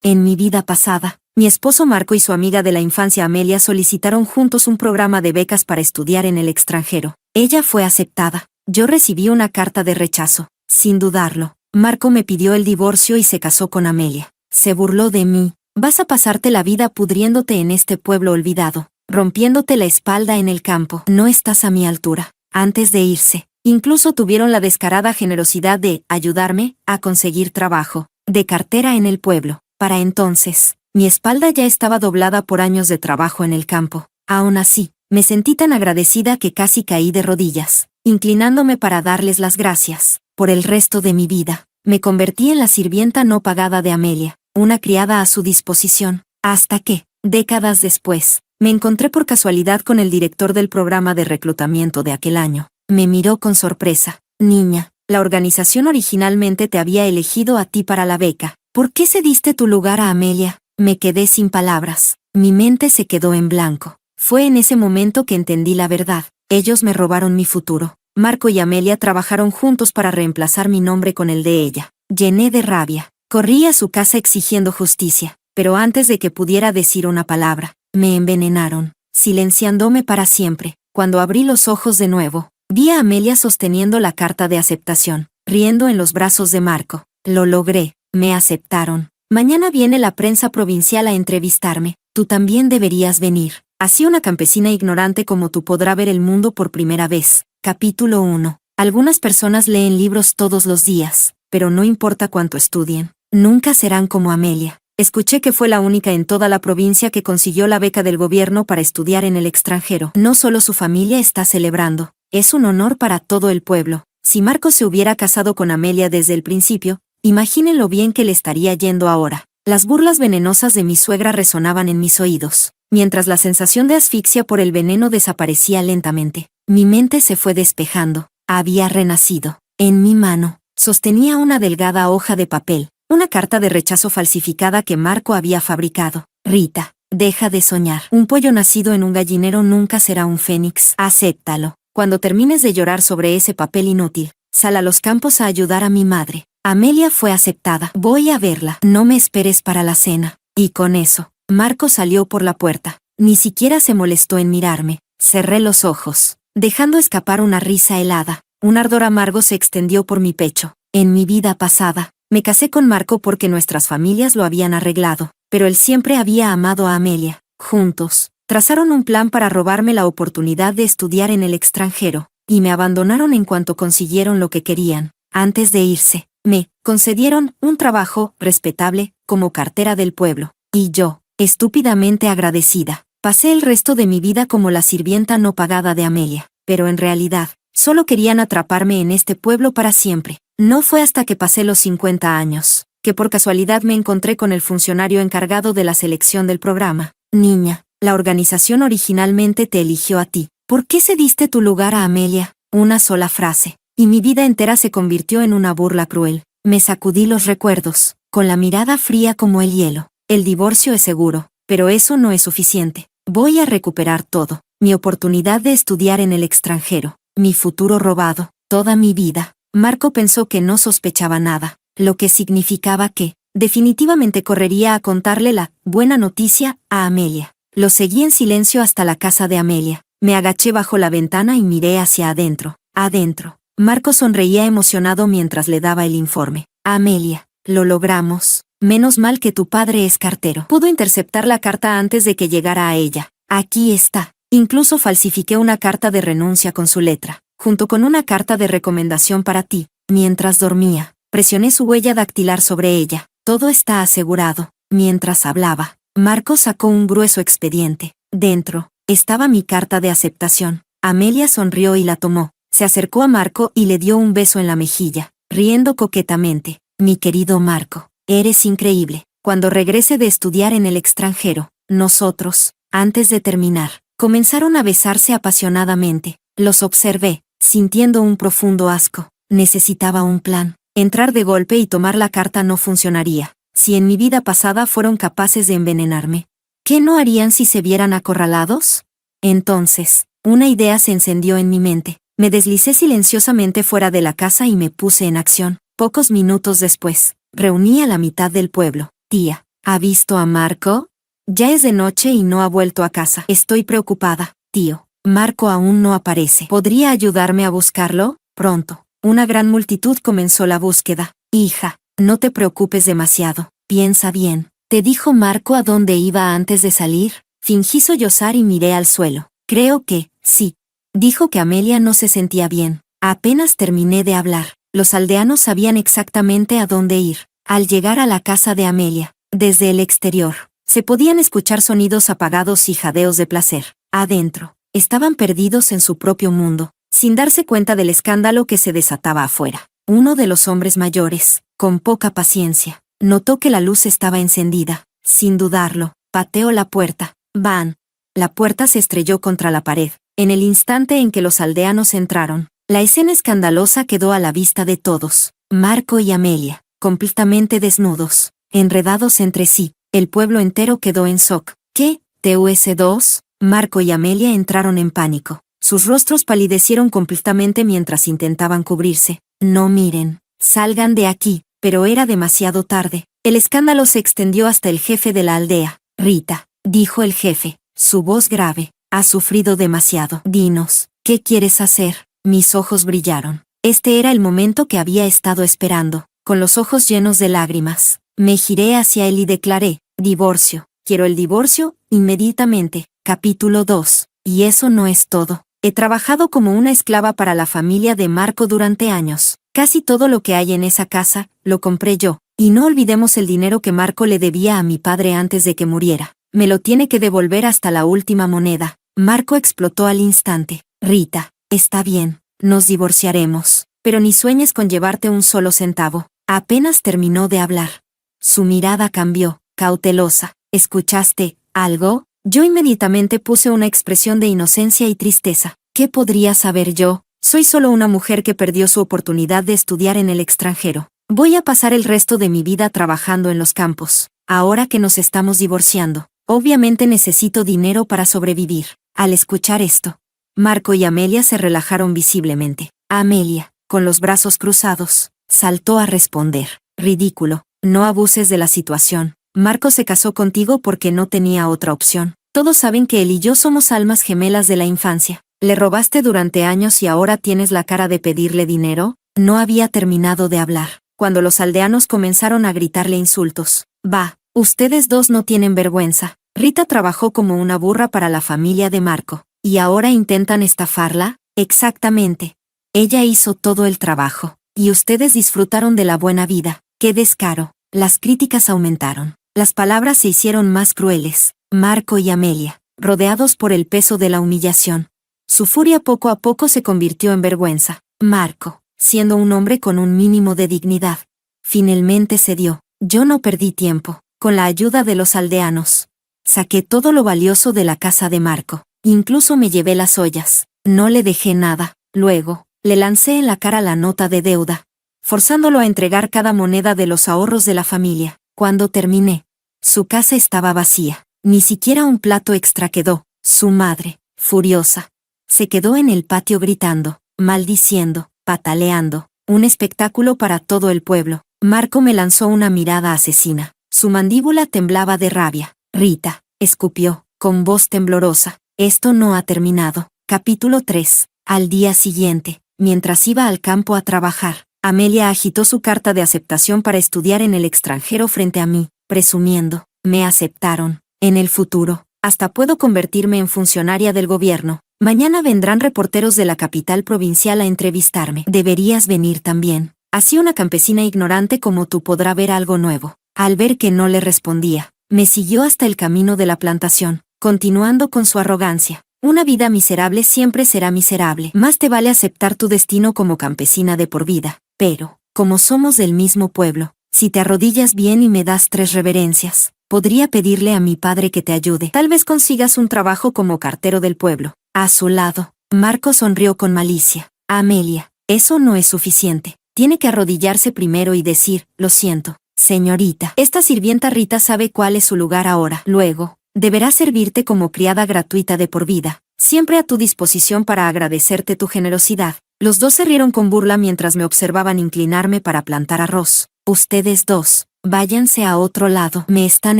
En mi vida pasada, mi esposo Marco y su amiga de la infancia Amelia solicitaron juntos un programa de becas para estudiar en el extranjero. Ella fue aceptada. Yo recibí una carta de rechazo. Sin dudarlo, Marco me pidió el divorcio y se casó con Amelia. Se burló de mí. Vas a pasarte la vida pudriéndote en este pueblo olvidado, rompiéndote la espalda en el campo. No estás a mi altura. Antes de irse, incluso tuvieron la descarada generosidad de ayudarme a conseguir trabajo de cartera en el pueblo. Para entonces, mi espalda ya estaba doblada por años de trabajo en el campo. Aún así, me sentí tan agradecida que casi caí de rodillas, inclinándome para darles las gracias. Por el resto de mi vida, me convertí en la sirvienta no pagada de Amelia, una criada a su disposición, hasta que, décadas después, me encontré por casualidad con el director del programa de reclutamiento de aquel año. Me miró con sorpresa. Niña, la organización originalmente te había elegido a ti para la beca. ¿Por qué cediste tu lugar a Amelia? Me quedé sin palabras. Mi mente se quedó en blanco. Fue en ese momento que entendí la verdad. Ellos me robaron mi futuro. Marco y Amelia trabajaron juntos para reemplazar mi nombre con el de ella. Llené de rabia. Corrí a su casa exigiendo justicia, pero antes de que pudiera decir una palabra, me envenenaron, silenciándome para siempre. Cuando abrí los ojos de nuevo, vi a Amelia sosteniendo la carta de aceptación, riendo en los brazos de Marco. Lo logré, me aceptaron. Mañana viene la prensa provincial a entrevistarme. Tú también deberías venir. Así una campesina ignorante como tú podrá ver el mundo por primera vez. Capítulo 1. Algunas personas leen libros todos los días, pero no importa cuánto estudien, nunca serán como Amelia. Escuché que fue la única en toda la provincia que consiguió la beca del gobierno para estudiar en el extranjero. No solo su familia está celebrando, es un honor para todo el pueblo. Si Marco se hubiera casado con Amelia desde el principio, imaginen lo bien que le estaría yendo ahora. Las burlas venenosas de mi suegra resonaban en mis oídos, mientras la sensación de asfixia por el veneno desaparecía lentamente. Mi mente se fue despejando. Había renacido. En mi mano, sostenía una delgada hoja de papel, una carta de rechazo falsificada que Marco había fabricado. Rita, deja de soñar. Un pollo nacido en un gallinero nunca será un fénix. Acéptalo. Cuando termines de llorar sobre ese papel inútil, sal a los campos a ayudar a mi madre. Amelia fue aceptada. Voy a verla. No me esperes para la cena. Y con eso, Marco salió por la puerta. Ni siquiera se molestó en mirarme. Cerré los ojos, dejando escapar una risa helada. Un ardor amargo se extendió por mi pecho. En mi vida pasada, me casé con Marco porque nuestras familias lo habían arreglado, pero él siempre había amado a Amelia. Juntos, trazaron un plan para robarme la oportunidad de estudiar en el extranjero, y me abandonaron en cuanto consiguieron lo que querían. Antes de irse, me concedieron un trabajo respetable como cartera del pueblo, y yo, estúpidamente agradecida, pasé el resto de mi vida como la sirvienta no pagada de Amelia, pero en realidad, solo querían atraparme en este pueblo para siempre. No fue hasta que pasé los 50 años, que por casualidad me encontré con el funcionario encargado de la selección del programa. Niña, la organización originalmente te eligió a ti. ¿Por qué cediste tu lugar a Amelia? Una sola frase, y mi vida entera se convirtió en una burla cruel. Me sacudí los recuerdos, con la mirada fría como el hielo. El divorcio es seguro, pero eso no es suficiente. Voy a recuperar todo. Mi oportunidad de estudiar en el extranjero, mi futuro robado, toda mi vida. Marco pensó que no sospechaba nada, lo que significaba que, definitivamente correría a contarle la buena noticia a Amelia. Lo seguí en silencio hasta la casa de Amelia. Me agaché bajo la ventana y miré hacia adentro. Adentro. Marco sonreía emocionado mientras le daba el informe. Amelia, lo logramos. Menos mal que tu padre es cartero. Pudo interceptar la carta antes de que llegara a ella. Aquí está. Incluso falsifiqué una carta de renuncia con su letra, junto con una carta de recomendación para ti. Mientras dormía, presioné su huella dactilar sobre ella. Todo está asegurado. Mientras hablaba, Marco sacó un grueso expediente. Dentro, estaba mi carta de aceptación. Amelia sonrió y la tomó. Se acercó a Marco y le dio un beso en la mejilla, riendo coquetamente. Mi querido Marco, eres increíble. Cuando regrese de estudiar en el extranjero, nosotros, antes de terminar, comenzaron a besarse apasionadamente. Los observé, sintiendo un profundo asco. Necesitaba un plan. Entrar de golpe y tomar la carta no funcionaría. Si en mi vida pasada fueron capaces de envenenarme, ¿qué no harían si se vieran acorralados? Entonces, una idea se encendió en mi mente. Me deslicé silenciosamente fuera de la casa y me puse en acción. Pocos minutos después, reuní a la mitad del pueblo. Tía, ¿Ha visto a Marco? Ya es de noche y no ha vuelto a casa. Estoy preocupada, tío. Marco aún no aparece. ¿Podría ayudarme a buscarlo? Pronto. Una gran multitud comenzó la búsqueda. Hija, no te preocupes demasiado. Piensa bien. ¿Te dijo Marco a dónde iba antes de salir? Fingí sollozar y miré al suelo. Creo que, sí. Dijo que Amelia no se sentía bien. Apenas terminé de hablar. Los aldeanos sabían exactamente a dónde ir. Al llegar a la casa de Amelia, desde el exterior, se podían escuchar sonidos apagados y jadeos de placer. Adentro, estaban perdidos en su propio mundo, sin darse cuenta del escándalo que se desataba afuera. Uno de los hombres mayores, con poca paciencia, notó que la luz estaba encendida. Sin dudarlo, pateó la puerta. ¡Van! La puerta se estrelló contra la pared. En el instante en que los aldeanos entraron, la escena escandalosa quedó a la vista de todos. Marco y Amelia, completamente desnudos, enredados entre sí. El pueblo entero quedó en shock. ¿Qué? ¿TUS2? Marco y Amelia entraron en pánico. Sus rostros palidecieron completamente mientras intentaban cubrirse. No miren. Salgan de aquí. Pero era demasiado tarde. El escándalo se extendió hasta el jefe de la aldea. Rita, dijo el jefe, su voz grave, has sufrido demasiado. Dinos, ¿qué quieres hacer? Mis ojos brillaron. Este era el momento que había estado esperando. Con los ojos llenos de lágrimas, me giré hacia él y declaré, divorcio. Quiero el divorcio, inmediatamente. Capítulo 2. Y eso no es todo. He trabajado como una esclava para la familia de Marco durante años. Casi todo lo que hay en esa casa, lo compré yo. Y no olvidemos el dinero que Marco le debía a mi padre antes de que muriera. Me lo tiene que devolver hasta la última moneda. Marco explotó al instante. Rita, está bien, nos divorciaremos. Pero ni sueñes con llevarte un solo centavo. Apenas terminó de hablar. Su mirada cambió, cautelosa. ¿Escuchaste algo? Yo inmediatamente puse una expresión de inocencia y tristeza. ¿Qué podría saber yo? Soy solo una mujer que perdió su oportunidad de estudiar en el extranjero. Voy a pasar el resto de mi vida trabajando en los campos. Ahora que nos estamos divorciando, obviamente necesito dinero para sobrevivir. Al escuchar esto, Marco y Amelia se relajaron visiblemente. Amelia, con los brazos cruzados, saltó a responder. Ridículo, no abuses de la situación. Marco se casó contigo porque no tenía otra opción. Todos saben que él y yo somos almas gemelas de la infancia. ¿Le robaste durante años y ahora tienes la cara de pedirle dinero? No había terminado de hablar, cuando los aldeanos comenzaron a gritarle insultos. Va, ustedes dos no tienen vergüenza. Rita trabajó como una burra para la familia de Marco. ¿Y ahora intentan estafarla? Exactamente. Ella hizo todo el trabajo. Y ustedes disfrutaron de la buena vida. ¡Qué descaro! Las críticas aumentaron. Las palabras se hicieron más crueles. Marco y Amelia, rodeados por el peso de la humillación. Su furia poco a poco se convirtió en vergüenza. Marco, siendo un hombre con un mínimo de dignidad, finalmente cedió. Yo no perdí tiempo. Con la ayuda de los aldeanos, saqué todo lo valioso de la casa de Marco. Incluso me llevé las ollas. No le dejé nada. Luego, le lancé en la cara la nota de deuda, forzándolo a entregar cada moneda de los ahorros de la familia. Cuando terminé, su casa estaba vacía. Ni siquiera un plato extra quedó. Su madre, furiosa, se quedó en el patio gritando, maldiciendo, pataleando. Un espectáculo para todo el pueblo. Marco me lanzó una mirada asesina. Su mandíbula temblaba de rabia. Rita, escupió, con voz temblorosa. Esto no ha terminado. Capítulo 3. Al día siguiente, mientras iba al campo a trabajar, Amelia agitó su carta de aceptación para estudiar en el extranjero frente a mí, presumiendo, me aceptaron. En el futuro, hasta puedo convertirme en funcionaria del gobierno. Mañana vendrán reporteros de la capital provincial a entrevistarme. Deberías venir también. Así una campesina ignorante como tú podrá ver algo nuevo. Al ver que no le respondía, me siguió hasta el camino de la plantación, continuando con su arrogancia. Una vida miserable siempre será miserable. Más te vale aceptar tu destino como campesina de por vida. Pero, como somos del mismo pueblo, si te arrodillas bien y me das 3 reverencias, podría pedirle a mi padre que te ayude. Tal vez consigas un trabajo como cartero del pueblo. A su lado, Marco sonrió con malicia. Amelia, eso no es suficiente. Tiene que arrodillarse primero y decir, lo siento, señorita. Esta sirvienta Rita sabe cuál es su lugar ahora. Luego, deberá servirte como criada gratuita de por vida, siempre a tu disposición para agradecerte tu generosidad. Los dos se rieron con burla mientras me observaban inclinarme para plantar arroz. Ustedes dos, Váyanse a otro lado. Me están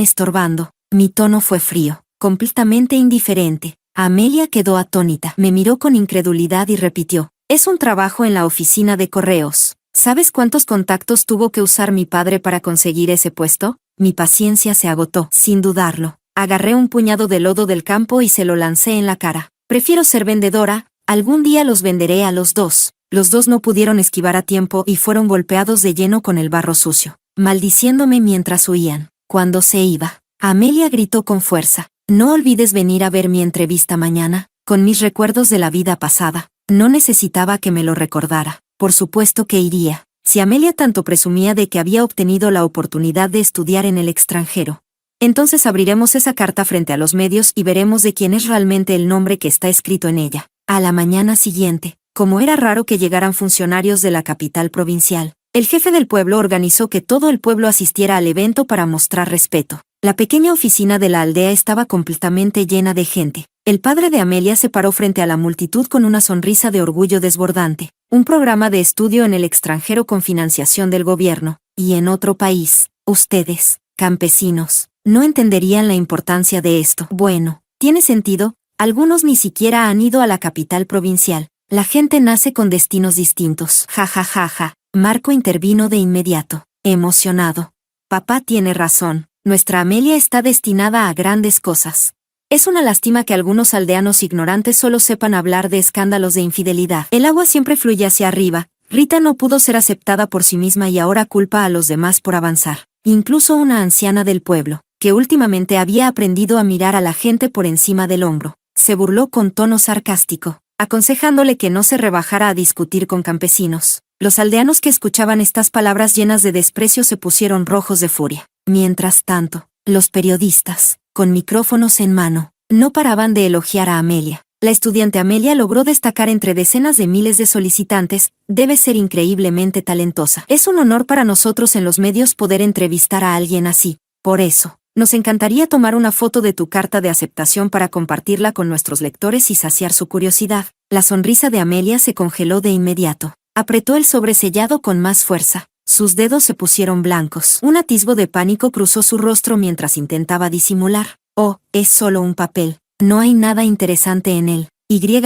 estorbando. Mi tono fue frío, completamente indiferente. Amelia quedó atónita. Me miró con incredulidad y repitió: es un trabajo en la oficina de correos. ¿Sabes cuántos contactos tuvo que usar mi padre para conseguir ese puesto? Mi paciencia se agotó. Sin dudarlo, agarré un puñado de lodo del campo y se lo lancé en la cara. Prefiero ser vendedora, algún día los venderé a los dos. Los dos no pudieron esquivar a tiempo y fueron golpeados de lleno con el barro sucio, maldiciéndome mientras huían. Cuando se iba, Amelia gritó con fuerza: no olvides venir a ver mi entrevista mañana, con mis recuerdos de la vida pasada. No necesitaba que me lo recordara. Por supuesto que iría. Si Amelia tanto presumía de que había obtenido la oportunidad de estudiar en el extranjero, entonces abriremos esa carta frente a los medios y veremos de quién es realmente el nombre que está escrito en ella. A la mañana siguiente, como era raro que llegaran funcionarios de la capital provincial, el jefe del pueblo organizó que todo el pueblo asistiera al evento para mostrar respeto. La pequeña oficina de la aldea estaba completamente llena de gente. El padre de Amelia se paró frente a la multitud con una sonrisa de orgullo desbordante. Un programa de estudio en el extranjero con financiación del gobierno, y en otro país. Ustedes, campesinos, no entenderían la importancia de esto. Bueno, tiene sentido, algunos ni siquiera han ido a la capital provincial. La gente nace con destinos distintos. Ja ja ja ja. Marco intervino de inmediato, emocionado. Papá tiene razón, nuestra Amelia está destinada a grandes cosas. Es una lástima que algunos aldeanos ignorantes solo sepan hablar de escándalos de infidelidad. El agua siempre fluye hacia arriba. Rita no pudo ser aceptada por sí misma y ahora culpa a los demás por avanzar. Incluso una anciana del pueblo, que últimamente había aprendido a mirar a la gente por encima del hombro, se burló con tono sarcástico, aconsejándole que no se rebajara a discutir con campesinos. Los aldeanos que escuchaban estas palabras llenas de desprecio se pusieron rojos de furia. Mientras tanto, los periodistas, con micrófonos en mano, no paraban de elogiar a Amelia. La estudiante Amelia logró destacar entre decenas de miles de solicitantes. Debe ser increíblemente talentosa. Es un honor para nosotros en los medios poder entrevistar a alguien así. Por eso, nos encantaría tomar una foto de tu carta de aceptación para compartirla con nuestros lectores y saciar su curiosidad. La sonrisa de Amelia se congeló de inmediato. Apretó el sobresellado con más fuerza. Sus dedos se pusieron blancos. Un atisbo de pánico cruzó su rostro mientras intentaba disimular. Oh, es solo un papel. No hay nada interesante en él.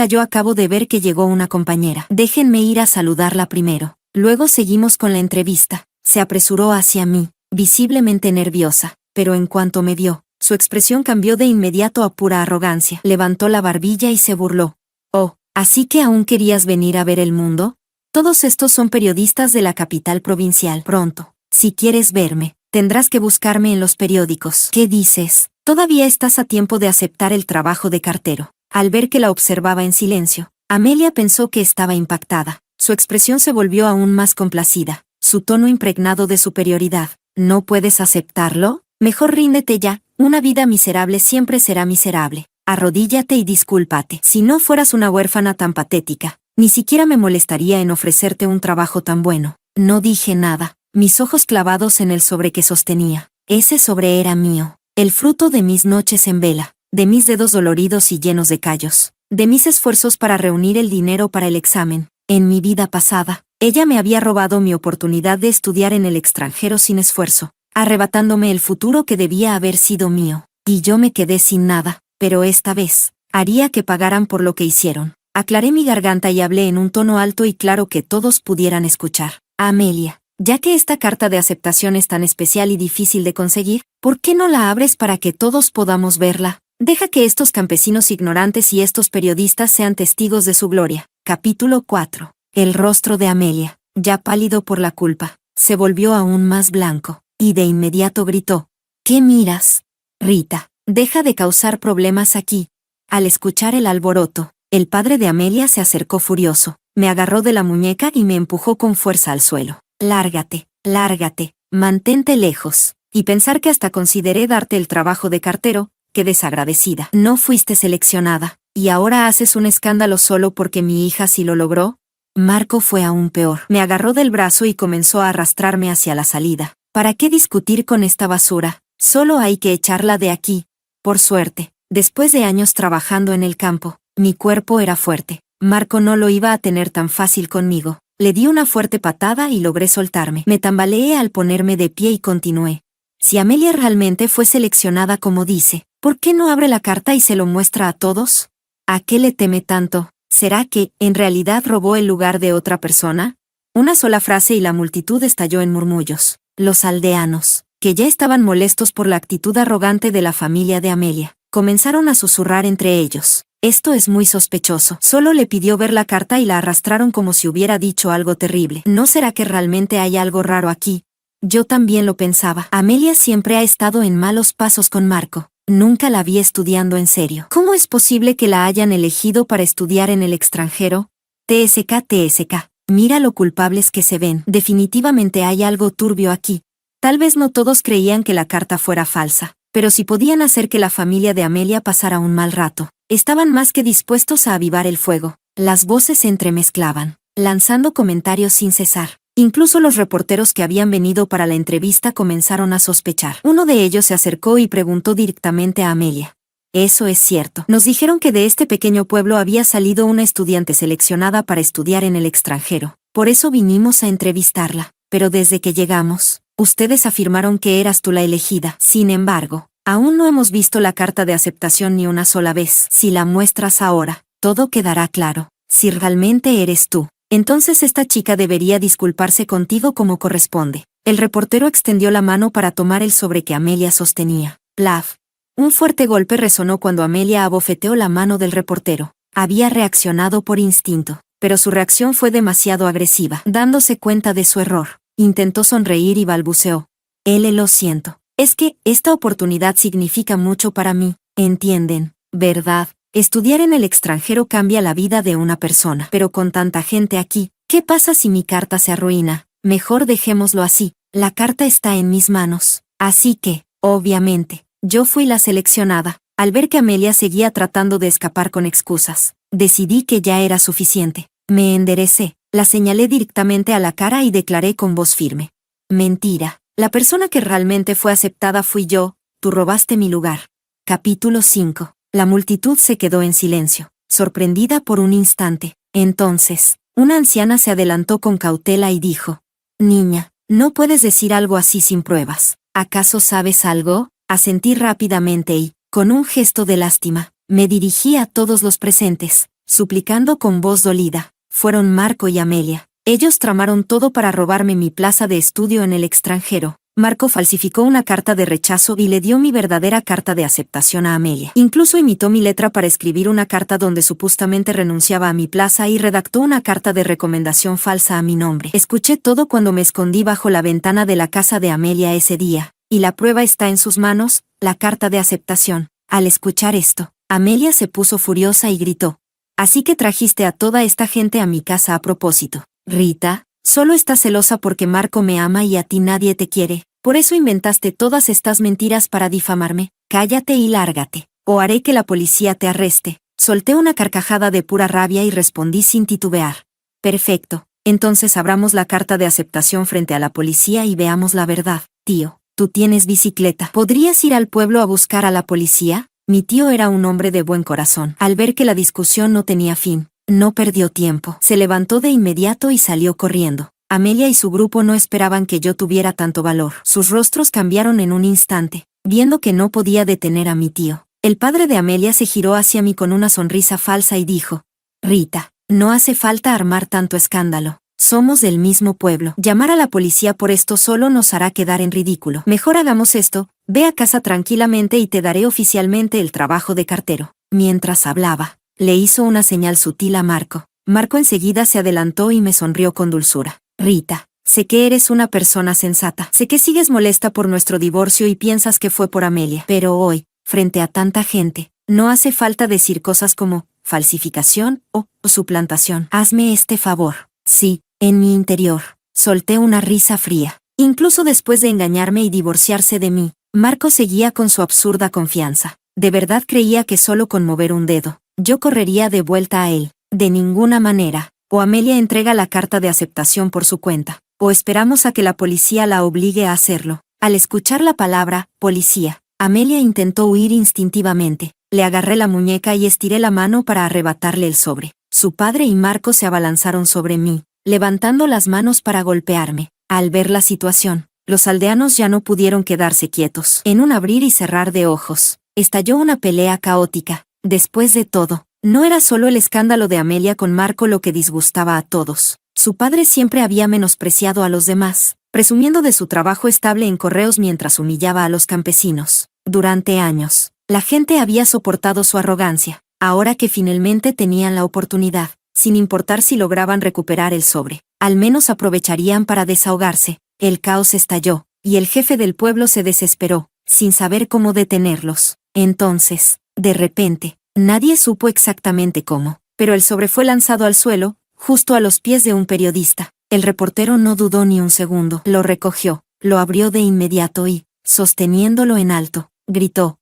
Yo acabo de ver que llegó una compañera. Déjenme ir a saludarla primero. Luego seguimos con la entrevista. Se apresuró hacia mí, visiblemente nerviosa, pero en cuanto me vio, su expresión cambió de inmediato a pura arrogancia. Levantó la barbilla y se burló. Oh, ¿así que aún querías venir a ver el mundo? Todos estos son periodistas de la capital provincial. Pronto, si quieres verme, tendrás que buscarme en los periódicos. ¿Qué dices? Todavía estás a tiempo de aceptar el trabajo de cartero. Al ver que la observaba en silencio, Amelia pensó que estaba impactada. Su expresión se volvió aún más complacida, su tono impregnado de superioridad. ¿No puedes aceptarlo? Mejor ríndete ya. Una vida miserable siempre será miserable. Arrodíllate y discúlpate. Si no fueras una huérfana tan patética, ni siquiera me molestaría en ofrecerte un trabajo tan bueno. No dije nada, mis ojos clavados en el sobre que sostenía. Ese sobre era mío, el fruto de mis noches en vela, de mis dedos doloridos y llenos de callos, de mis esfuerzos para reunir el dinero para el examen. En mi vida pasada, ella me había robado mi oportunidad de estudiar en el extranjero sin esfuerzo, arrebatándome el futuro que debía haber sido mío. Y yo me quedé sin nada, pero esta vez, haría que pagaran por lo que hicieron. Aclaré mi garganta y hablé en un tono alto y claro que todos pudieran escuchar. Amelia, ya que esta carta de aceptación es tan especial y difícil de conseguir, ¿por qué no la abres para que todos podamos verla? Deja que estos campesinos ignorantes y estos periodistas sean testigos de su gloria. Capítulo 4. El rostro de Amelia, ya pálido por la culpa, se volvió aún más blanco, y de inmediato gritó: ¿Qué miras? Rita, deja de causar problemas aquí. Al escuchar el alboroto, el padre de Amelia se acercó furioso, me agarró de la muñeca y me empujó con fuerza al suelo. Lárgate, lárgate, mantente lejos. Y pensar que hasta consideré darte el trabajo de cartero, qué desagradecida. No fuiste seleccionada, y ahora haces un escándalo solo porque mi hija sí lo logró. Marco fue aún peor. Me agarró del brazo y comenzó a arrastrarme hacia la salida. ¿Para qué discutir con esta basura? Solo hay que echarla de aquí. Por suerte, después de años trabajando en el campo, mi cuerpo era fuerte. Marco no lo iba a tener tan fácil conmigo. Le di una fuerte patada y logré soltarme. Me tambaleé al ponerme de pie y continué. Si Amelia realmente fue seleccionada como dice, ¿por qué no abre la carta y se lo muestra a todos? ¿A qué le teme tanto? ¿Será que, en realidad, robó el lugar de otra persona? Una sola frase y la multitud estalló en murmullos. Los aldeanos, que ya estaban molestos por la actitud arrogante de la familia de Amelia, comenzaron a susurrar entre ellos. Esto es muy sospechoso. Solo le pidió ver la carta y la arrastraron como si hubiera dicho algo terrible. ¿No será que realmente hay algo raro aquí? Yo también lo pensaba. Amelia siempre ha estado en malos pasos con Marco. Nunca la vi estudiando en serio. ¿Cómo es posible que la hayan elegido para estudiar en el extranjero? TSK. Mira lo culpables que se ven. Definitivamente hay algo turbio aquí. Tal vez no todos creían que la carta fuera falsa, pero si podían hacer que la familia de Amelia pasara un mal rato, estaban más que dispuestos a avivar el fuego. Las voces se entremezclaban, lanzando comentarios sin cesar. Incluso los reporteros que habían venido para la entrevista comenzaron a sospechar. Uno de ellos se acercó y preguntó directamente a Amelia. Eso es cierto. Nos dijeron que de este pequeño pueblo había salido una estudiante seleccionada para estudiar en el extranjero. Por eso vinimos a entrevistarla. Pero desde que llegamos, ustedes afirmaron que eras tú la elegida. Sin embargo, aún no hemos visto la carta de aceptación ni una sola vez. Si la muestras ahora, todo quedará claro. Si realmente eres tú, entonces esta chica debería disculparse contigo como corresponde. El reportero extendió la mano para tomar el sobre que Amelia sostenía. Plaf. Un fuerte golpe resonó cuando Amelia abofeteó la mano del reportero. Había reaccionado por instinto, pero su reacción fue demasiado agresiva. Dándose cuenta de su error, intentó sonreír y balbuceó. Lo siento. Es que esta oportunidad significa mucho para mí, ¿entienden? ¿Verdad? Estudiar en el extranjero cambia la vida de una persona. Pero con tanta gente aquí, ¿qué pasa si mi carta se arruina? Mejor dejémoslo así. La carta está en mis manos. Así que, obviamente, yo fui la seleccionada. Al ver que Amelia seguía tratando de escapar con excusas, decidí que ya era suficiente. Me enderecé, la señalé directamente a la cara y declaré con voz firme. Mentira. La persona que realmente fue aceptada fui yo, tú robaste mi lugar. Capítulo 5. La multitud se quedó en silencio, sorprendida por un instante. Entonces, una anciana se adelantó con cautela y dijo: Niña, no puedes decir algo así sin pruebas. ¿Acaso sabes algo? Asentí rápidamente y, con un gesto de lástima, me dirigí a todos los presentes, suplicando con voz dolida. Fueron Marco y Amelia. Ellos tramaron todo para robarme mi plaza de estudio en el extranjero. Marco falsificó una carta de rechazo y le dio mi verdadera carta de aceptación a Amelia. Incluso imitó mi letra para escribir una carta donde supuestamente renunciaba a mi plaza y redactó una carta de recomendación falsa a mi nombre. Escuché todo cuando me escondí bajo la ventana de la casa de Amelia ese día, y la prueba está en sus manos, la carta de aceptación. Al escuchar esto, Amelia se puso furiosa y gritó: Así que trajiste a toda esta gente a mi casa a propósito. Rita, solo estás celosa porque Marco me ama y a ti nadie te quiere. Por eso inventaste todas estas mentiras para difamarme. Cállate y lárgate, o haré que la policía te arreste. Solté una carcajada de pura rabia y respondí sin titubear. Perfecto, entonces abramos la carta de aceptación frente a la policía y veamos la verdad. Tío, tú tienes bicicleta. ¿Podrías ir al pueblo a buscar a la policía? Mi tío era un hombre de buen corazón. Al ver que la discusión no tenía fin, no perdió tiempo. Se levantó de inmediato y salió corriendo. Amelia y su grupo no esperaban que yo tuviera tanto valor. Sus rostros cambiaron en un instante, viendo que no podía detener a mi tío. El padre de Amelia se giró hacia mí con una sonrisa falsa y dijo: Rita, no hace falta armar tanto escándalo. Somos del mismo pueblo. Llamar a la policía por esto solo nos hará quedar en ridículo. Mejor hagamos esto, ve a casa tranquilamente y te daré oficialmente el trabajo de cartero. Mientras hablaba, le hizo una señal sutil a Marco. Marco enseguida se adelantó y me sonrió con dulzura. Rita, sé que eres una persona sensata. Sé que sigues molesta por nuestro divorcio y piensas que fue por Amelia. Pero hoy, frente a tanta gente, no hace falta decir cosas como falsificación o suplantación. Hazme este favor. Sí, en mi interior, solté una risa fría. Incluso después de engañarme y divorciarse de mí, Marco seguía con su absurda confianza. De verdad creía que solo con mover un dedo, yo correría de vuelta a él. De ninguna manera. O Amelia entrega la carta de aceptación por su cuenta, o esperamos a que la policía la obligue a hacerlo. Al escuchar la palabra policía, Amelia intentó huir instintivamente. Le agarré la muñeca y estiré la mano para arrebatarle el sobre. Su padre y Marco se abalanzaron sobre mí, levantando las manos para golpearme. Al ver la situación, los aldeanos ya no pudieron quedarse quietos. En un abrir y cerrar de ojos, estalló una pelea caótica. Después de todo, no era solo el escándalo de Amelia con Marco lo que disgustaba a todos. Su padre siempre había menospreciado a los demás, presumiendo de su trabajo estable en correos mientras humillaba a los campesinos. Durante años, la gente había soportado su arrogancia. Ahora que finalmente tenían la oportunidad, sin importar si lograban recuperar el sobre, al menos aprovecharían para desahogarse. El caos estalló, y el jefe del pueblo se desesperó, sin saber cómo detenerlos. Entonces, de repente, nadie supo exactamente cómo, pero el sobre fue lanzado al suelo, justo a los pies de un periodista. El reportero no dudó ni un segundo, lo recogió, lo abrió de inmediato y, sosteniéndolo en alto, gritó: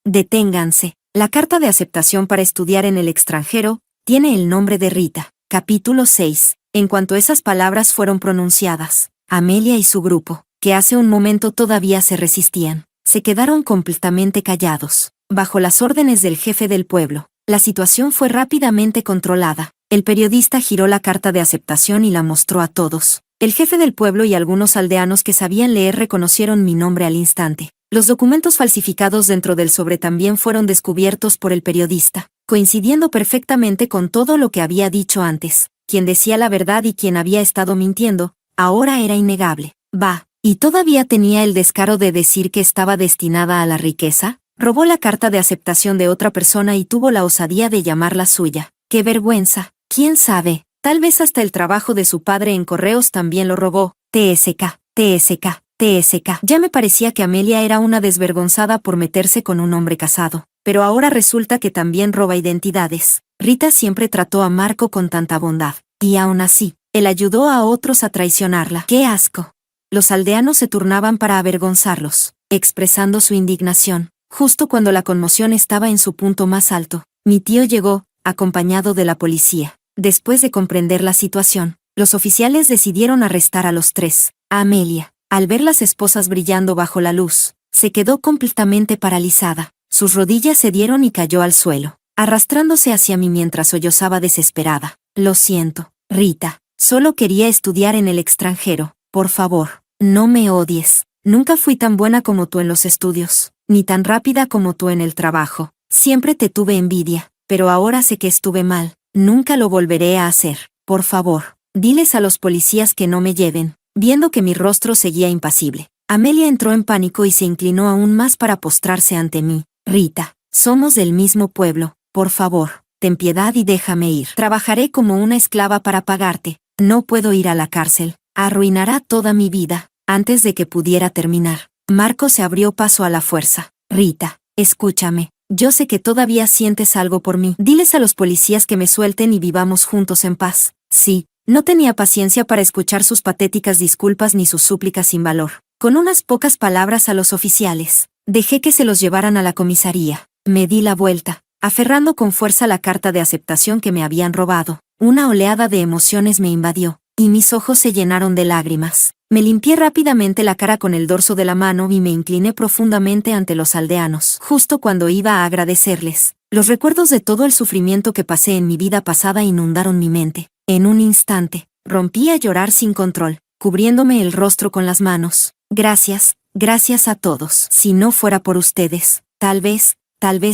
«Deténganse. La carta de aceptación para estudiar en el extranjero tiene el nombre de Rita». Capítulo 6. En cuanto esas palabras fueron pronunciadas, Amelia y su grupo, que hace un momento todavía se resistían, se quedaron completamente callados. Bajo las órdenes del jefe del pueblo, la situación fue rápidamente controlada. El periodista giró la carta de aceptación y la mostró a todos. El jefe del pueblo y algunos aldeanos que sabían leer reconocieron mi nombre al instante. Los documentos falsificados dentro del sobre también fueron descubiertos por el periodista, coincidiendo perfectamente con todo lo que había dicho antes. Quien decía la verdad y quien había estado mintiendo, ahora era innegable. «Va, ¿y todavía tenía el descaro de decir que estaba destinada a la riqueza? Robó la carta de aceptación de otra persona y tuvo la osadía de llamarla suya. ¡Qué vergüenza! ¿Quién sabe? Tal vez hasta el trabajo de su padre en correos también lo robó. TSK, TSK, TSK». Ya me parecía que Amelia era una desvergonzada por meterse con un hombre casado, pero ahora resulta que también roba identidades. Rita siempre trató a Marco con tanta bondad, y aún así, él ayudó a otros a traicionarla. ¡Qué asco! Los aldeanos se turnaban para avergonzarlos, expresando su indignación. Justo cuando la conmoción estaba en su punto más alto, mi tío llegó, acompañado de la policía. Después de comprender la situación, los oficiales decidieron arrestar a los tres. A Amelia, al ver las esposas brillando bajo la luz, se quedó completamente paralizada. Sus rodillas cedieron y cayó al suelo, arrastrándose hacia mí mientras sollozaba desesperada. «Lo siento, Rita. Solo quería estudiar en el extranjero. Por favor, no me odies. Nunca fui tan buena como tú en los estudios, ni tan rápida como tú en el trabajo. Siempre te tuve envidia, pero ahora sé que estuve mal. Nunca lo volveré a hacer. Por favor, diles a los policías que no me lleven». Viendo que mi rostro seguía impasible, Amelia entró en pánico y se inclinó aún más para postrarse ante mí. «Rita, somos del mismo pueblo. Por favor, ten piedad y déjame ir. Trabajaré como una esclava para pagarte. No puedo ir a la cárcel. Arruinará toda mi vida». Antes de que pudiera terminar, Marco se abrió paso a la fuerza. «Rita, escúchame. Yo sé que todavía sientes algo por mí. Diles a los policías que me suelten y vivamos juntos en paz». Sí, no tenía paciencia para escuchar sus patéticas disculpas ni sus súplicas sin valor. Con unas pocas palabras a los oficiales, dejé que se los llevaran a la comisaría. Me di la vuelta, aferrando con fuerza la carta de aceptación que me habían robado. Una oleada de emociones me invadió, y mis ojos se llenaron de lágrimas. Me limpié rápidamente la cara con el dorso de la mano y me incliné profundamente ante los aldeanos. Justo cuando iba a agradecerles, los recuerdos de todo el sufrimiento que pasé en mi vida pasada inundaron mi mente. En un instante, rompí a llorar sin control, cubriéndome el rostro con las manos. «Gracias, gracias a todos. Si no fuera por ustedes, tal vez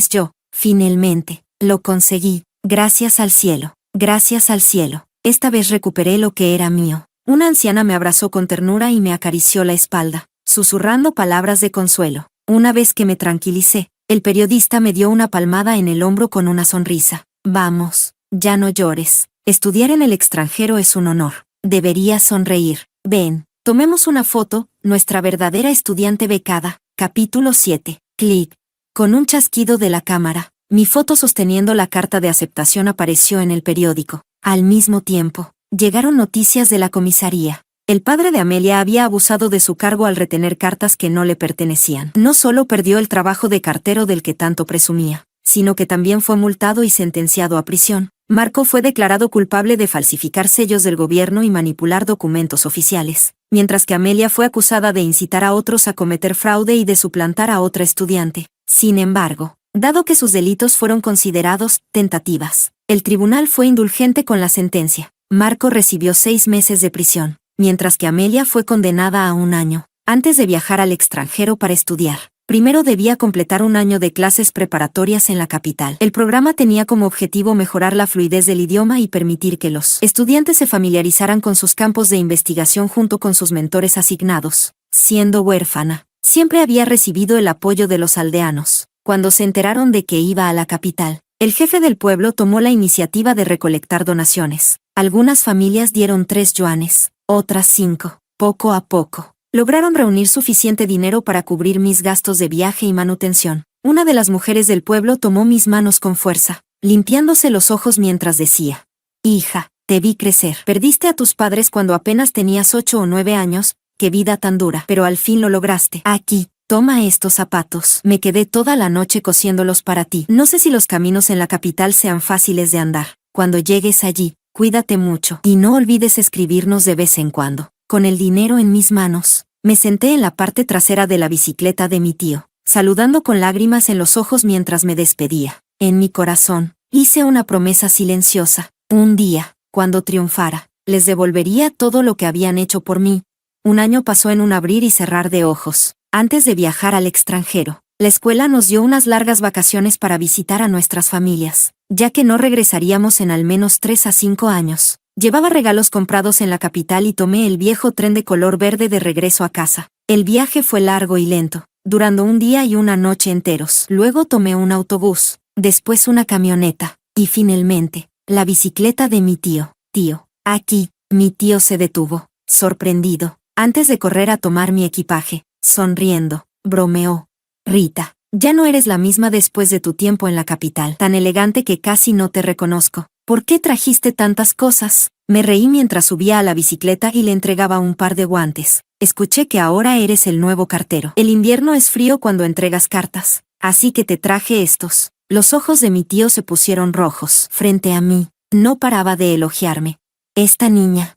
yo, finalmente, lo conseguí. Gracias al cielo, gracias al cielo. Esta vez recuperé lo que era mío». Una anciana me abrazó con ternura y me acarició la espalda, susurrando palabras de consuelo. Una vez que me tranquilicé, el periodista me dio una palmada en el hombro con una sonrisa. «Vamos, ya no llores. Estudiar en el extranjero es un honor. Deberías sonreír. Ven, tomemos una foto, nuestra verdadera estudiante becada». Capítulo 7. Clic. Con un chasquido de la cámara, mi foto sosteniendo la carta de aceptación apareció en el periódico. Al mismo tiempo, llegaron noticias de la comisaría. El padre de Amelia había abusado de su cargo al retener cartas que no le pertenecían. No solo perdió el trabajo de cartero del que tanto presumía, sino que también fue multado y sentenciado a prisión. Marco fue declarado culpable de falsificar sellos del gobierno y manipular documentos oficiales, mientras que Amelia fue acusada de incitar a otros a cometer fraude y de suplantar a otra estudiante. Sin embargo, dado que sus delitos fueron considerados tentativas, el tribunal fue indulgente con la sentencia. Marco recibió 6 meses de prisión, mientras que Amelia fue condenada a 1 año. Antes de viajar al extranjero para estudiar, primero debía completar 1 año de clases preparatorias en la capital. El programa tenía como objetivo mejorar la fluidez del idioma y permitir que los estudiantes se familiarizaran con sus campos de investigación junto con sus mentores asignados. Siendo huérfana, siempre había recibido el apoyo de los aldeanos. Cuando se enteraron de que iba a la capital, el jefe del pueblo tomó la iniciativa de recolectar donaciones. Algunas familias dieron 3 yuanes, otras 5. Poco a poco, lograron reunir suficiente dinero para cubrir mis gastos de viaje y manutención. Una de las mujeres del pueblo tomó mis manos con fuerza, limpiándose los ojos mientras decía: «Hija, te vi crecer. Perdiste a tus padres cuando apenas tenías 8 o 9 años, qué vida tan dura, pero al fin lo lograste. Aquí, toma estos zapatos. Me quedé toda la noche cosiéndolos para ti. No sé si los caminos en la capital sean fáciles de andar. Cuando llegues allí, cuídate mucho y no olvides escribirnos de vez en cuando». Con el dinero en mis manos, me senté en la parte trasera de la bicicleta de mi tío, saludando con lágrimas en los ojos mientras me despedía. En mi corazón, hice una promesa silenciosa. Un día, cuando triunfara, les devolvería todo lo que habían hecho por mí. 1 año pasó en un abrir y cerrar de ojos. Antes de viajar al extranjero, la escuela nos dio unas largas vacaciones para visitar a nuestras familias, ya que no regresaríamos en al menos 3 a 5 años. Llevaba regalos comprados en la capital y tomé el viejo tren de color verde de regreso a casa. El viaje fue largo y lento, durando 1 día y 1 noche enteros. Luego tomé un autobús, después una camioneta, y finalmente, la bicicleta de mi tío. «Tío, aquí». Mi tío se detuvo, sorprendido, antes de correr a tomar mi equipaje. Sonriendo, bromeó: «Rita, ya no eres la misma después de tu tiempo en la capital. Tan elegante que casi no te reconozco. ¿Por qué trajiste tantas cosas?». Me reí mientras subía a la bicicleta y le entregaba un par de guantes. «Escuché que ahora eres el nuevo cartero. El invierno es frío cuando entregas cartas, así que te traje estos». Los ojos de mi tío se pusieron rojos. Frente a mí, no paraba de elogiarme. «Esta niña.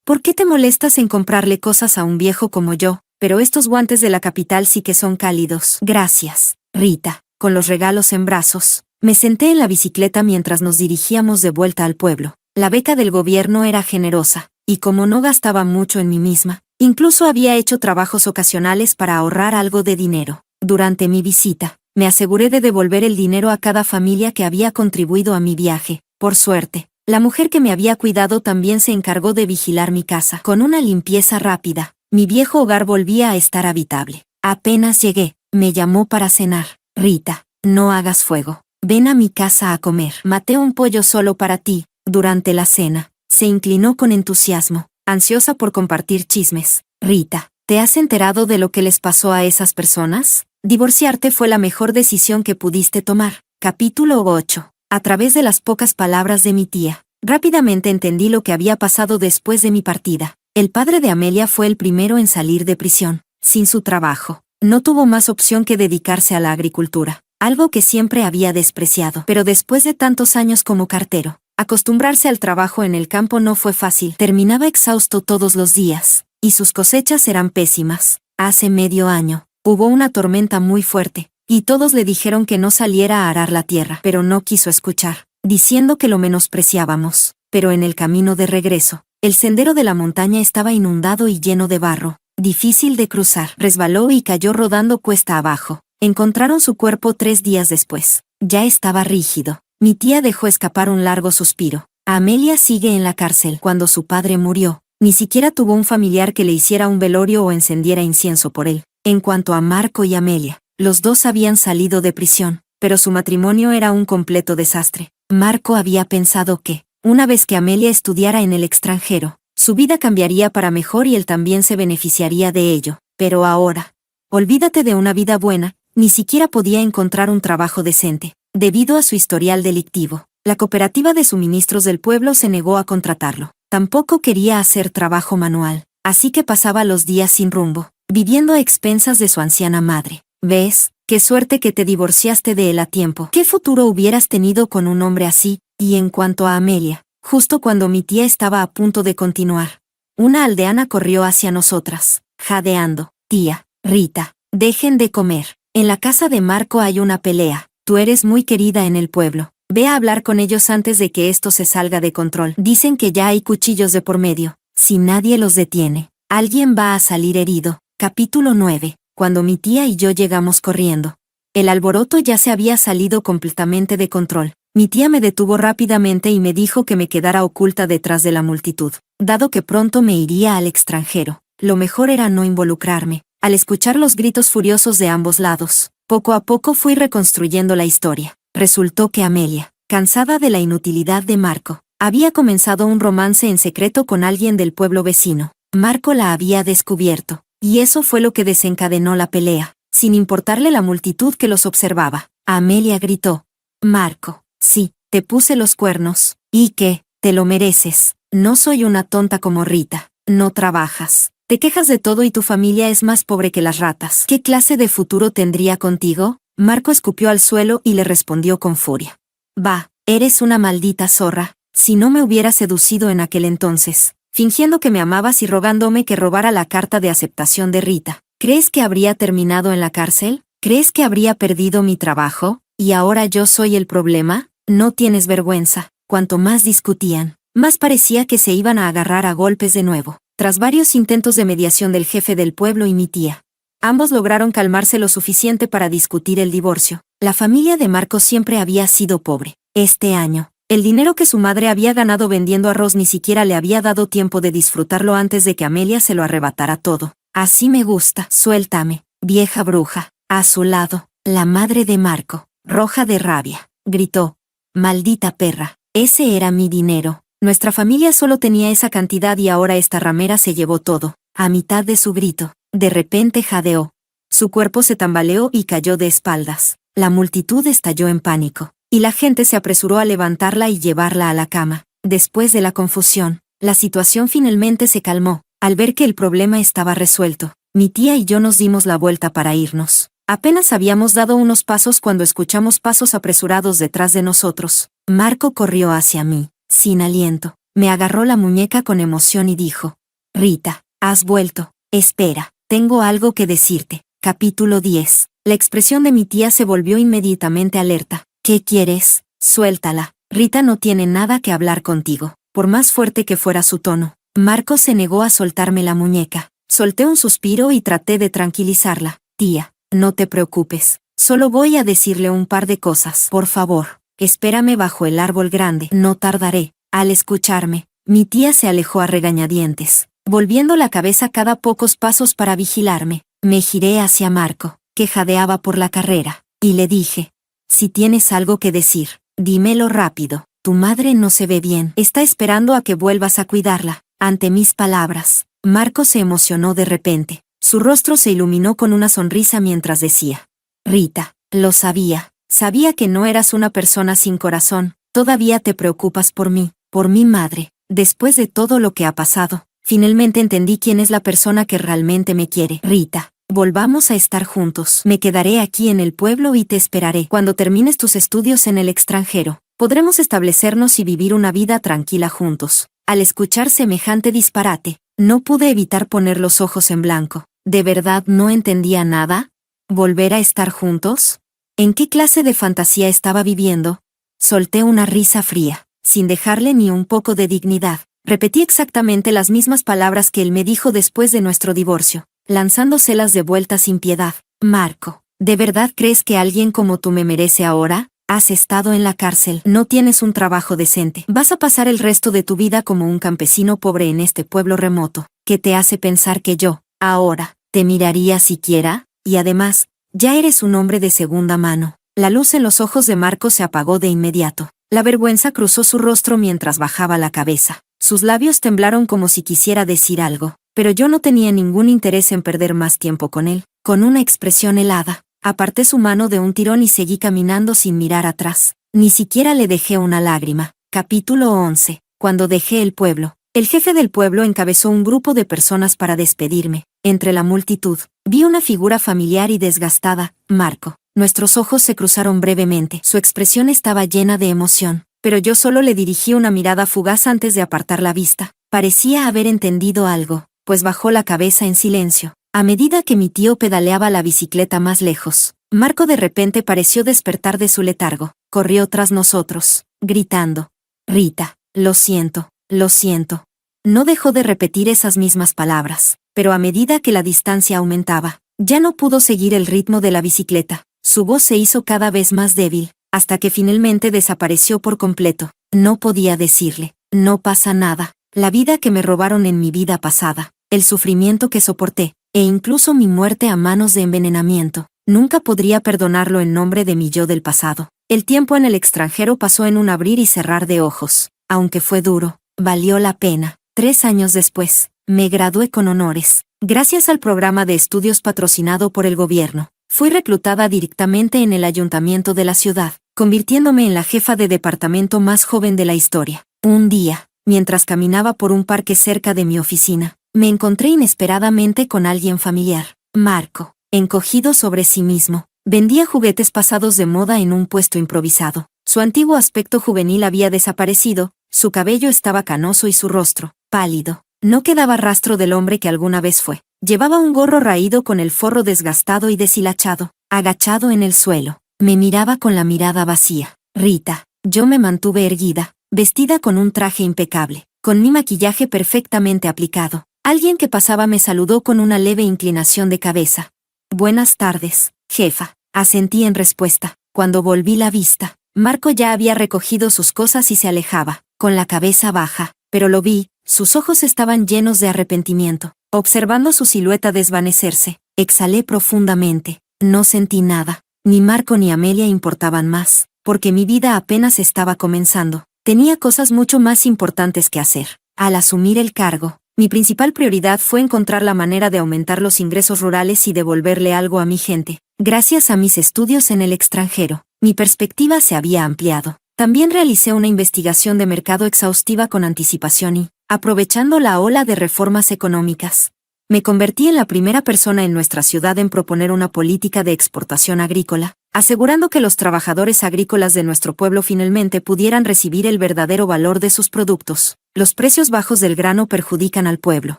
¿Por qué te molestas en comprarle cosas a un viejo como yo? Pero estos guantes de la capital sí que son cálidos». «Gracias, Rita». Con los regalos en brazos, me senté en la bicicleta mientras nos dirigíamos de vuelta al pueblo. La beca del gobierno era generosa, y como no gastaba mucho en mí misma, incluso había hecho trabajos ocasionales para ahorrar algo de dinero. Durante mi visita, me aseguré de devolver el dinero a cada familia que había contribuido a mi viaje. Por suerte, la mujer que me había cuidado también se encargó de vigilar mi casa. Con una limpieza rápida, mi viejo hogar volvía a estar habitable. Apenas llegué, me llamó para cenar. «Rita, no hagas fuego. Ven a mi casa a comer. Maté un pollo solo para ti». Durante la cena, se inclinó con entusiasmo, ansiosa por compartir chismes. «Rita, ¿te has enterado de lo que les pasó a esas personas? Divorciarte fue la mejor decisión que pudiste tomar». Capítulo 8. A través de las pocas palabras de mi tía, rápidamente entendí lo que había pasado después de mi partida. El padre de Amelia fue el primero en salir de prisión. Sin su trabajo, no tuvo más opción que dedicarse a la agricultura, algo que siempre había despreciado. Pero después de tantos años como cartero, acostumbrarse al trabajo en el campo no fue fácil. Terminaba exhausto todos los días, y sus cosechas eran pésimas. Hace medio año, hubo una tormenta muy fuerte, y todos le dijeron que no saliera a arar la tierra, pero no quiso escuchar, diciendo que lo menospreciábamos. Pero en el camino de regreso, el sendero de la montaña estaba inundado y lleno de barro, difícil de cruzar. Resbaló y cayó rodando cuesta abajo. Encontraron su cuerpo 3 días después. Ya estaba rígido. Mi tía dejó escapar un largo suspiro. Amelia sigue en la cárcel. Cuando su padre murió, ni siquiera tuvo un familiar que le hiciera un velorio o encendiera incienso por él. En cuanto a Marco y Amelia, los dos habían salido de prisión, pero su matrimonio era un completo desastre. Marco había pensado que, una vez que Amelia estudiara en el extranjero, su vida cambiaría para mejor y él también se beneficiaría de ello. Pero ahora, olvídate de una vida buena, ni siquiera podía encontrar un trabajo decente. Debido a su historial delictivo, la cooperativa de suministros del pueblo se negó a contratarlo. Tampoco quería hacer trabajo manual, así que pasaba los días sin rumbo, viviendo a expensas de su anciana madre. ¿Ves? Qué suerte que te divorciaste de él a tiempo. ¿Qué futuro hubieras tenido con un hombre así? Y en cuanto a Amelia, justo cuando mi tía estaba a punto de continuar, una aldeana corrió hacia nosotras, jadeando. «Tía, Rita, dejen de comer. En la casa de Marco hay una pelea. Tú eres muy querida en el pueblo. Ve a hablar con ellos antes de que esto se salga de control. Dicen que ya hay cuchillos de por medio. Si nadie los detiene, alguien va a salir herido. Capítulo 9. Cuando mi tía y yo llegamos corriendo. El alboroto ya se había salido completamente de control. Mi tía me detuvo rápidamente y me dijo que me quedara oculta detrás de la multitud, dado que pronto me iría al extranjero. Lo mejor era no involucrarme. Al escuchar los gritos furiosos de ambos lados, poco a poco fui reconstruyendo la historia. Resultó que Amelia, cansada de la inutilidad de Marco, había comenzado un romance en secreto con alguien del pueblo vecino. Marco la había descubierto, y eso fue lo que desencadenó la pelea, sin importarle la multitud que los observaba. Amelia gritó: «Marco, sí, te puse los cuernos. ¿Y qué? Te lo mereces. No soy una tonta como Rita. No trabajas. Te quejas de todo y tu familia es más pobre que las ratas. ¿Qué clase de futuro tendría contigo?». Marco escupió al suelo y le respondió con furia: «Va, eres una maldita zorra. Si no me hubieras seducido en aquel entonces, fingiendo que me amabas y rogándome que robara la carta de aceptación de Rita, ¿crees que habría terminado en la cárcel? ¿Crees que habría perdido mi trabajo? ¿Y ahora yo soy el problema? No tienes vergüenza». Cuanto más discutían, más parecía que se iban a agarrar a golpes de nuevo. Tras varios intentos de mediación del jefe del pueblo y mi tía, ambos lograron calmarse lo suficiente para discutir el divorcio. La familia de Marco siempre había sido pobre. Este año, el dinero que su madre había ganado vendiendo arroz ni siquiera le había dado tiempo de disfrutarlo antes de que Amelia se lo arrebatara todo. «Así me gusta, suéltame, vieja bruja». A su lado, la madre de Marco, roja de rabia, gritó: «Maldita perra, ese era mi dinero. Nuestra familia solo tenía esa cantidad y ahora esta ramera se llevó todo». A mitad de su grito, de repente jadeó. Su cuerpo se tambaleó y cayó de espaldas. La multitud estalló en pánico, y la gente se apresuró a levantarla y llevarla a la cama. Después de la confusión, la situación finalmente se calmó. Al ver que el problema estaba resuelto, mi tía y yo nos dimos la vuelta para irnos. Apenas habíamos dado unos pasos cuando escuchamos pasos apresurados detrás de nosotros. Marco corrió hacia mí, sin aliento. Me agarró la muñeca con emoción y dijo: «Rita, has vuelto. Espera, tengo algo que decirte». Capítulo 10. La expresión de mi tía se volvió inmediatamente alerta. «¿Qué quieres? Suéltala. Rita no tiene nada que hablar contigo». Por más fuerte que fuera su tono, Marco se negó a soltarme la muñeca. Solté un suspiro y traté de tranquilizarla. «Tía, no te preocupes. Solo voy a decirle un par de cosas. Por favor, espérame bajo el árbol grande. No tardaré». Al escucharme, mi tía se alejó a regañadientes, volviendo la cabeza cada pocos pasos para vigilarme. Me giré hacia Marco, que jadeaba por la carrera, y le dije: «Si tienes algo que decir, dímelo rápido. Tu madre no se ve bien. Está esperando a que vuelvas a cuidarla». Ante mis palabras, Marco se emocionó de repente. Su rostro se iluminó con una sonrisa mientras decía: «Rita, lo sabía. Sabía que no eras una persona sin corazón. Todavía te preocupas por mí, por mi madre. Después de todo lo que ha pasado, finalmente entendí quién es la persona que realmente me quiere. Rita, volvamos a estar juntos. Me quedaré aquí en el pueblo y te esperaré. Cuando termines tus estudios en el extranjero, podremos establecernos y vivir una vida tranquila juntos». Al escuchar semejante disparate, no pude evitar poner los ojos en blanco. ¿De verdad no entendía nada? ¿Volver a estar juntos? ¿En qué clase de fantasía estaba viviendo? Solté una risa fría, sin dejarle ni un poco de dignidad. Repetí exactamente las mismas palabras que él me dijo después de nuestro divorcio, lanzándoselas de vuelta sin piedad. «Marco, ¿de verdad crees que alguien como tú me merece ahora? Has estado en la cárcel, no tienes un trabajo decente. Vas a pasar el resto de tu vida como un campesino pobre en este pueblo remoto. ¿Qué te hace pensar que yo, ahora, te miraría siquiera? Y además, ya eres un hombre de segunda mano». La luz en los ojos de Marco se apagó de inmediato. La vergüenza cruzó su rostro mientras bajaba la cabeza. Sus labios temblaron como si quisiera decir algo, pero yo no tenía ningún interés en perder más tiempo con él. Con una expresión helada, aparté su mano de un tirón y seguí caminando sin mirar atrás. Ni siquiera le dejé una lágrima. Capítulo 11. Cuando dejé el pueblo, el jefe del pueblo encabezó un grupo de personas para despedirme. Entre la multitud, vi una figura familiar y desgastada: Marco. Nuestros ojos se cruzaron brevemente. Su expresión estaba llena de emoción, pero yo solo le dirigí una mirada fugaz antes de apartar la vista. Parecía haber entendido algo, pues bajó la cabeza en silencio. A medida que mi tío pedaleaba la bicicleta más lejos, Marco de repente pareció despertar de su letargo. Corrió tras nosotros, gritando: «Rita, lo siento, lo siento». No dejó de repetir esas mismas palabras, pero a medida que la distancia aumentaba, ya no pudo seguir el ritmo de la bicicleta. Su voz se hizo cada vez más débil, hasta que finalmente desapareció por completo. No podía decirle: «No pasa nada». La vida que me robaron en mi vida pasada, el sufrimiento que soporté, e incluso mi muerte a manos de envenenamiento, nunca podría perdonarlo en nombre de mi yo del pasado. El tiempo en el extranjero pasó en un abrir y cerrar de ojos. Aunque fue duro, valió la pena. 3 años después, me gradué con honores. Gracias al programa de estudios patrocinado por el gobierno, fui reclutada directamente en el ayuntamiento de la ciudad, convirtiéndome en la jefa de departamento más joven de la historia. Un día, mientras caminaba por un parque cerca de mi oficina, me encontré inesperadamente con alguien familiar. Marco, encogido sobre sí mismo, vendía juguetes pasados de moda en un puesto improvisado. Su antiguo aspecto juvenil había desaparecido, su cabello estaba canoso y su rostro, pálido. No quedaba rastro del hombre que alguna vez fue. Llevaba un gorro raído con el forro desgastado y deshilachado. Agachado en el suelo, me miraba con la mirada vacía. «Rita». Yo me mantuve erguida, vestida con un traje impecable, con mi maquillaje perfectamente aplicado. Alguien que pasaba me saludó con una leve inclinación de cabeza. «Buenas tardes, jefa», asentí en respuesta. Cuando volví la vista, Marco ya había recogido sus cosas y se alejaba, con la cabeza baja, pero lo vi, sus ojos estaban llenos de arrepentimiento. Observando su silueta desvanecerse, exhalé profundamente. No sentí nada. Ni Marco ni Amelia importaban más, porque mi vida apenas estaba comenzando. Tenía cosas mucho más importantes que hacer. Al asumir el cargo, mi principal prioridad fue encontrar la manera de aumentar los ingresos rurales y devolverle algo a mi gente. Gracias a mis estudios en el extranjero, mi perspectiva se había ampliado. También realicé una investigación de mercado exhaustiva con anticipación y, aprovechando la ola de reformas económicas, me convertí en la primera persona en nuestra ciudad en proponer una política de exportación agrícola, asegurando que los trabajadores agrícolas de nuestro pueblo finalmente pudieran recibir el verdadero valor de sus productos. Los precios bajos del grano perjudican al pueblo.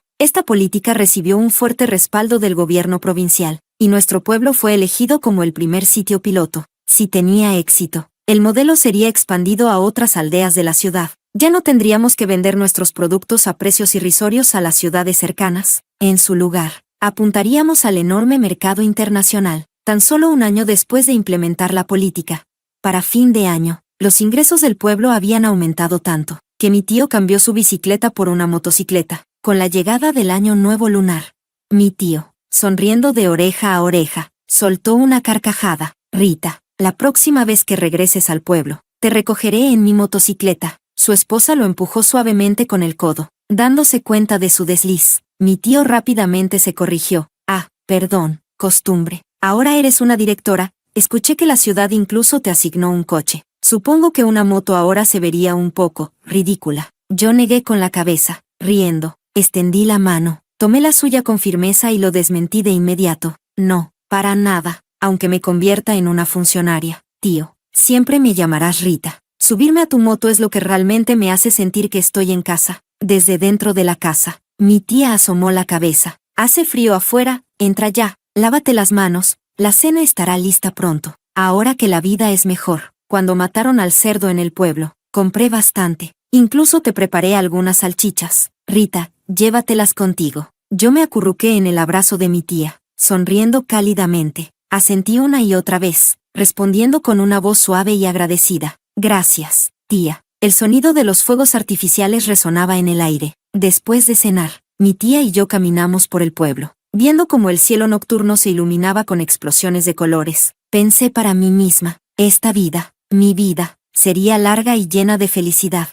Esta política recibió un fuerte respaldo del gobierno provincial, y nuestro pueblo fue elegido como el primer sitio piloto. Si tenía éxito, el modelo sería expandido a otras aldeas de la ciudad. Ya no tendríamos que vender nuestros productos a precios irrisorios a las ciudades cercanas. En su lugar, apuntaríamos al enorme mercado internacional. Tan solo un año después de implementar la política, para fin de año, los ingresos del pueblo habían aumentado tanto, que mi tío cambió su bicicleta por una motocicleta. Con la llegada del año nuevo lunar, mi tío, sonriendo de oreja a oreja, soltó una carcajada. «Rita, la próxima vez que regreses al pueblo, te recogeré en mi motocicleta». Su esposa lo empujó suavemente con el codo, dándose cuenta de su desliz. Mi tío rápidamente se corrigió. «Ah, perdón, costumbre. Ahora eres una directora, escuché que la ciudad incluso te asignó un coche. Supongo que una moto ahora se vería un poco ridícula». Yo negué con la cabeza, riendo. Extendí la mano, tomé la suya con firmeza y lo desmentí de inmediato. «No, para nada, aunque me convierta en una funcionaria. Tío, siempre me llamarás Rita. Subirme a tu moto es lo que realmente me hace sentir que estoy en casa». Desde dentro de la casa, mi tía asomó la cabeza. «Hace frío afuera, entra ya, lávate las manos, la cena estará lista pronto». Ahora que la vida es mejor, cuando mataron al cerdo en el pueblo, compré bastante. Incluso te preparé algunas salchichas. «Rita, llévatelas contigo». Yo me acurruqué en el abrazo de mi tía, sonriendo cálidamente. Asentí una y otra vez, respondiendo con una voz suave y agradecida. «Gracias, tía». El sonido de los fuegos artificiales resonaba en el aire. Después de cenar, mi tía y yo caminamos por el pueblo, viendo cómo el cielo nocturno se iluminaba con explosiones de colores. Pensé para mí misma, esta vida, mi vida, sería larga y llena de felicidad.